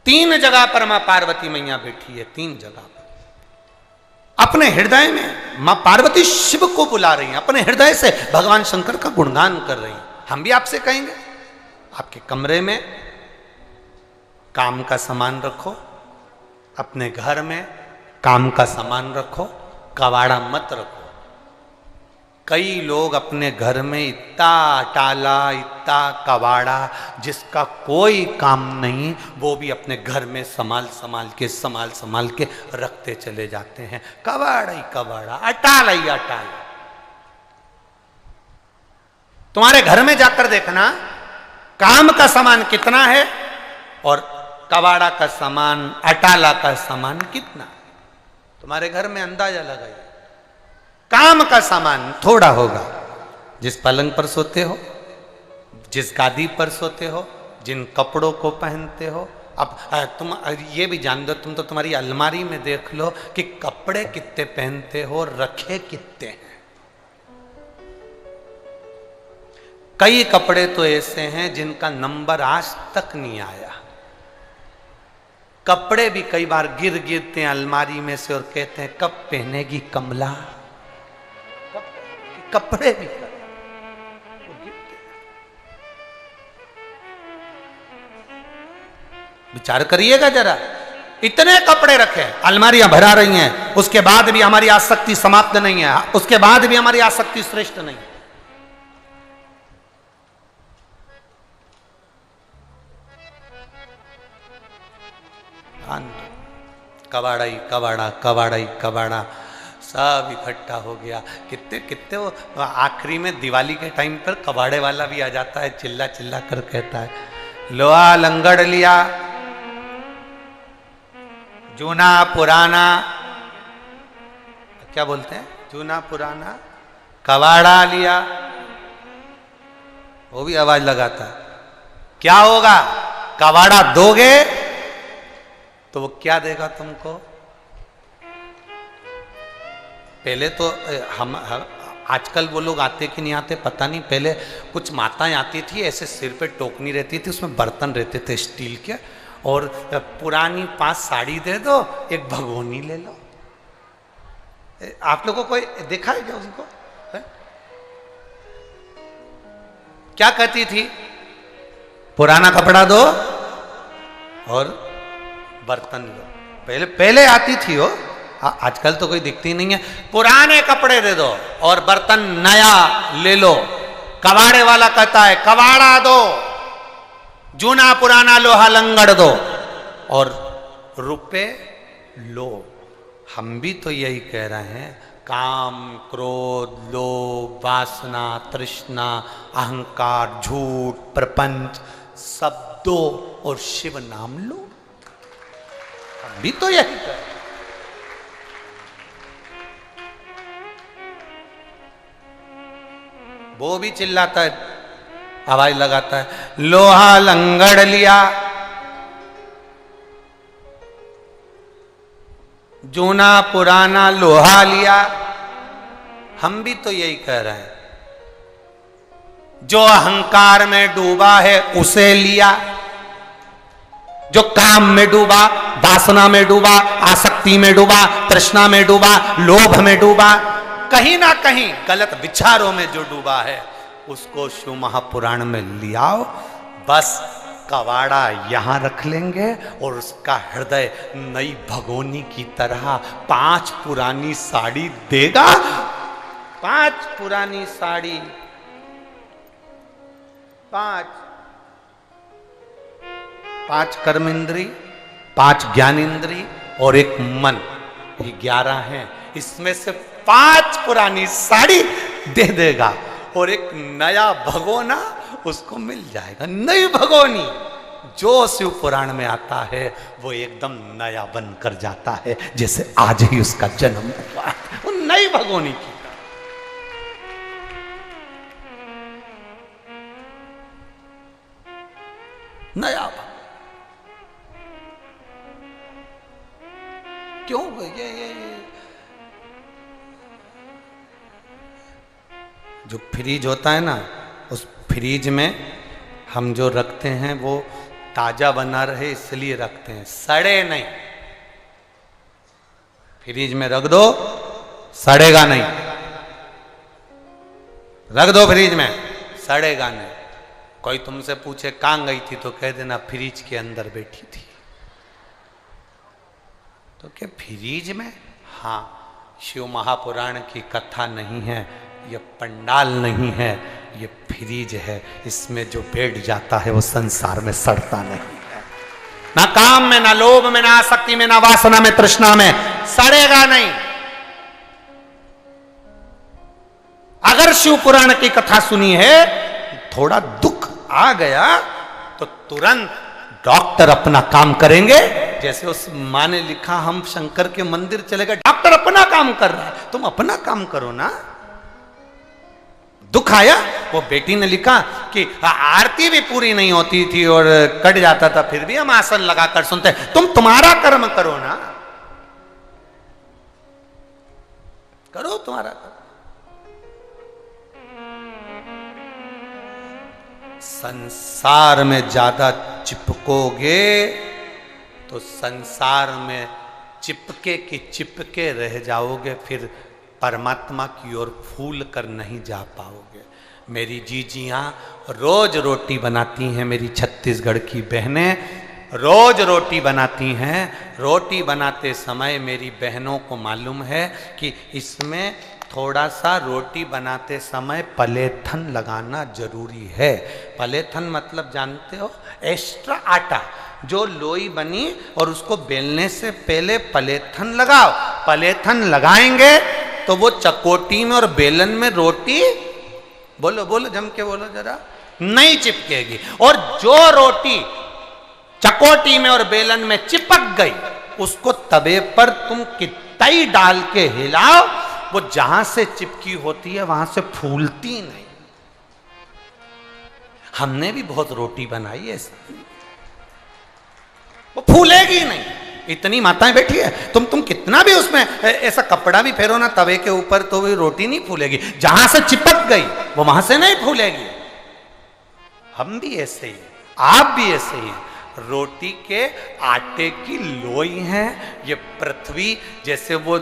3 जगह पर मां पार्वती मैया बैठी है, 3 जगह पर। अपने हृदय में मां पार्वती शिव को बुला रही हैं, अपने हृदय से भगवान शंकर का गुणगान कर रही हैं। हम भी आपसे कहेंगे, आपके कमरे में काम का सामान रखो, अपने घर में काम का सामान रखो, कबाड़ा मत रखो। कई लोग अपने घर में इतना टाला, इतना कबाड़ा, जिसका कोई काम नहीं, वो भी अपने घर में संभाल संभाल के रखते चले जाते हैं। कबाड़ा ही कबाड़ा, अटाला ही अटाला। तुम्हारे घर में जाकर देखना काम का सामान कितना है और कबाड़ा का सामान, अटाला का सामान कितना। तुम्हारे घर में अंदाजा लगाइए। काम का सामान थोड़ा होगा, जिस पलंग पर सोते हो, जिस गादी पर सोते हो, जिन कपड़ों को पहनते हो। अब तुम ये भी जान दो, तुम तो तुम्हारी अलमारी में देख लो कि कपड़े कितने पहनते हो, रखे कितने हैं। कई कपड़े तो ऐसे हैं जिनका नंबर आज तक नहीं आया। कपड़े भी कई बार गिरते हैं अलमारी में से और कहते हैं कब पहनेगी कमला। कपड़े भी विचार करिएगा जरा। इतने कपड़े रखे, अलमारियां भरा रही हैं, उसके बाद भी हमारी आसक्ति समाप्त नहीं है, उसके बाद भी हमारी आसक्ति श्रेष्ठ नहीं है। कबाड़ा ही कबाड़ा, कबाड़ा ही कबाड़ा, सब इकट्ठा हो गया। कितने कितने वो आखिरी में दिवाली के टाइम पर कबाड़े वाला भी आ जाता है, चिल्ला चिल्ला कर कहता है लोहा लंगड़ लिया, जूना पुराना, क्या बोलते हैं, जूना पुराना कबाड़ा लिया। वो भी आवाज लगाता है। क्या होगा, कबाड़ा दोगे तो वो क्या देगा तुमको। पहले तो हम आजकल वो लोग आते कि नहीं आते पता नहीं, पहले कुछ माताएं आती थी, ऐसे सिर पे टोकनी रहती थी, उसमें बर्तन रहते थे स्टील के, और पुरानी 5 साड़ी दे दो, एक भगोनी ले लो। आप लोगों को देखा है क्या उनको है? क्या कहती थी, पुराना कपड़ा दो और बर्तन लो। पहले आती थी वो, आजकल तो कोई दिखती नहीं है। पुराने कपड़े दे दो और बर्तन नया ले लो। कबाड़े वाला कहता है कबाड़ा दो, जूना पुराना लोहा लंगड़ दो और रुपए लो। हम भी तो यही कह रहे हैं, काम, क्रोध, लोभ, वासना, तृष्णा, अहंकार, झूठ, प्रपंच सब दो और शिव नाम लो। हम भी तो यही कह रहे हैं। वो भी चिल्लाता है, आवाज लगाता है लोहा लंगड़ लिया, जूना पुराना लोहा लिया। हम भी तो यही कह रहे हैं, जो अहंकार में डूबा है उसे लिया, जो काम में डूबा, वासना में डूबा, आसक्ति में डूबा, तृष्णा में डूबा, लोभ में डूबा, कहीं ना कहीं गलत विचारों में जो डूबा है, उसको शिव महापुराण में लियाओ। बस कबाड़ा यहां रख लेंगे और उसका हृदय नई भगोनी की तरह 5 पुरानी साड़ी देगा। 5 पुरानी साड़ी, 5 कर्म इंद्री, 5 ज्ञान इंद्री और 1 मन, ये 11 हैं। इसमें से 5 पुरानी साड़ी दे देगा और 1 नया भगोना उसको मिल जाएगा। नई भगोनी जो शिव पुराण में आता है वो एकदम नया बनकर जाता है, जैसे आज ही उसका जन्म हुआ है। वो नई भगोनी की नया क्यों ये जो फ्रीज होता है ना, उस फ्रीज में हम जो रखते हैं वो ताजा बना रहे इसलिए रखते हैं, सड़े नहीं। फ्रिज में रख दो, सड़ेगा नहीं। रख दो फ्रिज में, सड़ेगा नहीं। कोई तुमसे पूछे कहां गई थी तो कह देना फ्रिज के अंदर बैठी थी। तो क्या फ्रिज में? हाँ, शिव महापुराण की कथा नहीं है, ये पंडाल नहीं है, ये फ्रिज है। इसमें जो बैठ जाता है वो संसार में सड़ता नहीं है। ना काम में, ना लोभ में, ना आसक्ति में, ना वासना में, तृष्णा में, सड़ेगा नहीं। अगर शिव पुराण की कथा सुनी है, थोड़ा दुख आ गया तो तुरंत डॉक्टर अपना काम करेंगे। जैसे उस माँ ने लिखा, हम शंकर के मंदिर चले गए, डॉक्टर अपना काम कर रहा है, तुम अपना काम करो ना। दुख आया, वो बेटी ने लिखा कि आरती भी पूरी नहीं होती थी और कट जाता था, फिर भी हम आसन लगाकर सुनते। तुम तुम्हारा कर्म करो ना, करो तुम्हारा कर्म। संसार में ज्यादा चिपकोगे तो संसार में चिपके की चिपके रह जाओगे, फिर परमात्मा की ओर फूल कर नहीं जा पाओगे। मेरी जीजियां रोज रोटी बनाती हैं, मेरी छत्तीसगढ़ की बहनें रोज रोटी बनाती हैं। रोटी बनाते समय मेरी बहनों को मालूम है कि इसमें थोड़ा सा रोटी बनाते समय पलेथन लगाना जरूरी है। पलेथन मतलब जानते हो, एक्स्ट्रा आटा। जो लोई बनी और उसको बेलने से पहले पलेथन लगाओ। पलेथन लगाएंगे तो वो चकोटी में और बेलन में रोटी, बोलो बोलो जम के बोलो जरा, नहीं चिपकेगी। और जो रोटी चकोटी में और बेलन में चिपक गई, उसको तवे पर तुम कितना ही डाल के हिलाओ, वो जहां से चिपकी होती है वहां से फूलती नहीं। हमने भी बहुत रोटी बनाई है, वो फूलेगी नहीं। इतनी माताएं बैठी है, तुम कितना भी उसमें ऐसा कपड़ा भी फेरो ना तवे के ऊपर तो भी रोटी नहीं फूलेगी। जहां से चिपक गई वो वहां से नहीं फूलेगी। हम भी ऐसे ही, आप भी ऐसे ही हैं। रोटी के आटे की लोई है ये पृथ्वी, जैसे वो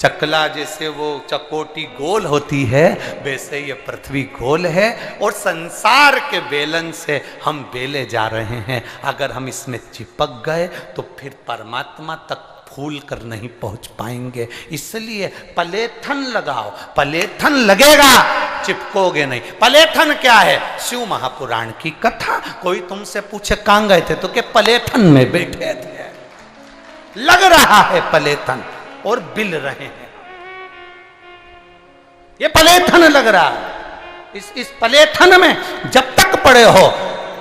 चकला, जैसे वो चकोटी गोल होती है, वैसे ये पृथ्वी गोल है और संसार के बेलन से हम बेले जा रहे हैं। अगर हम इसमें चिपक गए तो फिर परमात्मा तक फूल कर नहीं पहुंच पाएंगे। इसलिए पलेथन लगाओ, पलेथन लगेगा, चिपकोगे नहीं। पलेथन क्या है? शिव महापुराण की कथा। कोई तुमसे पूछे कहां गए थे तो क्या पलेथन में बैठे थे। लग रहा है पलेथन और बिल रहे हैं, ये पलेथन लग रहा है। इस पलेथन में जब तक पड़े हो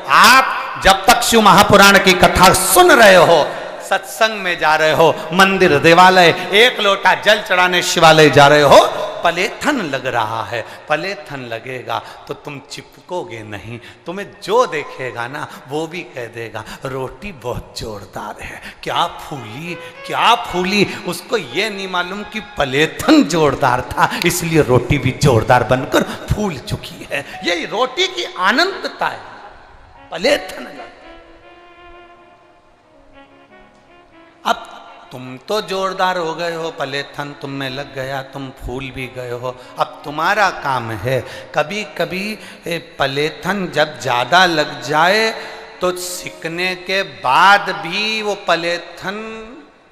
आप, जब तक शिव महापुराण की कथा सुन रहे हो, सत्संग में जा रहे हो, मंदिर देवालय एक लोटा जल चढ़ाने शिवालय जा रहे हो, पलेथन लग रहा है। पलेथन लगेगा तो तुम चिपकोगे नहीं। तुम्हें जो देखेगा ना वो भी कह देगा रोटी बहुत जोरदार है, क्या फूली क्या फूली। उसको ये नहीं मालूम कि पलेथन जोरदार था, इसलिए रोटी भी जोरदार बनकर फूल चुकी है। यही रोटी की आनंदता है, पलेथन। अब तुम तो जोरदार हो गए हो, पलेथन तुम में लग गया, तुम फूल भी गए हो। अब तुम्हारा काम है, कभी कभी पलेथन जब ज़्यादा लग जाए तो सिकने के बाद भी वो पलेथन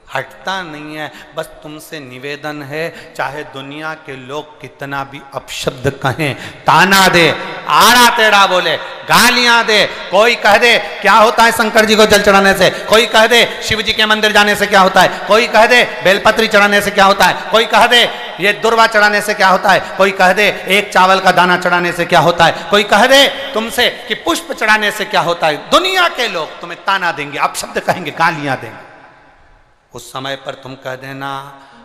हटता नहीं है। बस तुमसे निवेदन है, चाहे दुनिया के लोग कितना भी अपशब्द कहें, ताना दे, आड़ा टेढ़ा बोले, गालियां दे, कोई कह दे क्या होता है शंकर जी को जल चढ़ाने से, कोई कह दे शिव जी के मंदिर जाने से क्या होता है, कोई कह दे बेलपत्री चढ़ाने से क्या होता है, कोई कह दे ये दुर्वा चढ़ाने से क्या होता है, कोई कह दे एक चावल का दाना चढ़ाने से क्या होता है, कोई कह दे तुमसे कि पुष्प चढ़ाने से क्या होता है। दुनिया के लोग तुम्हें ताना देंगे, अपशब्द कहेंगे, गालियां देंगे। उस समय पर तुम कह देना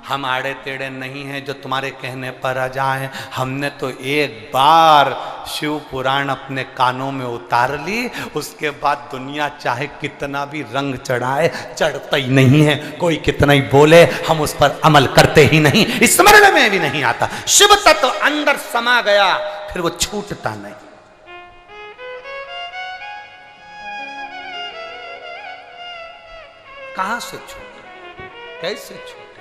हम आड़े टेढ़े नहीं हैं जो तुम्हारे कहने पर आ जाएं। हमने तो एक बार शिव पुराण अपने कानों में उतार ली, उसके बाद दुनिया चाहे कितना भी रंग चढ़ाए चढ़ता ही नहीं है। कोई कितना ही बोले हम उस पर अमल करते ही नहीं, स्मरण में भी नहीं आता। शिव तत्व अंदर समा गया फिर वो छूटता नहीं। कहां से छू, कैसे छू?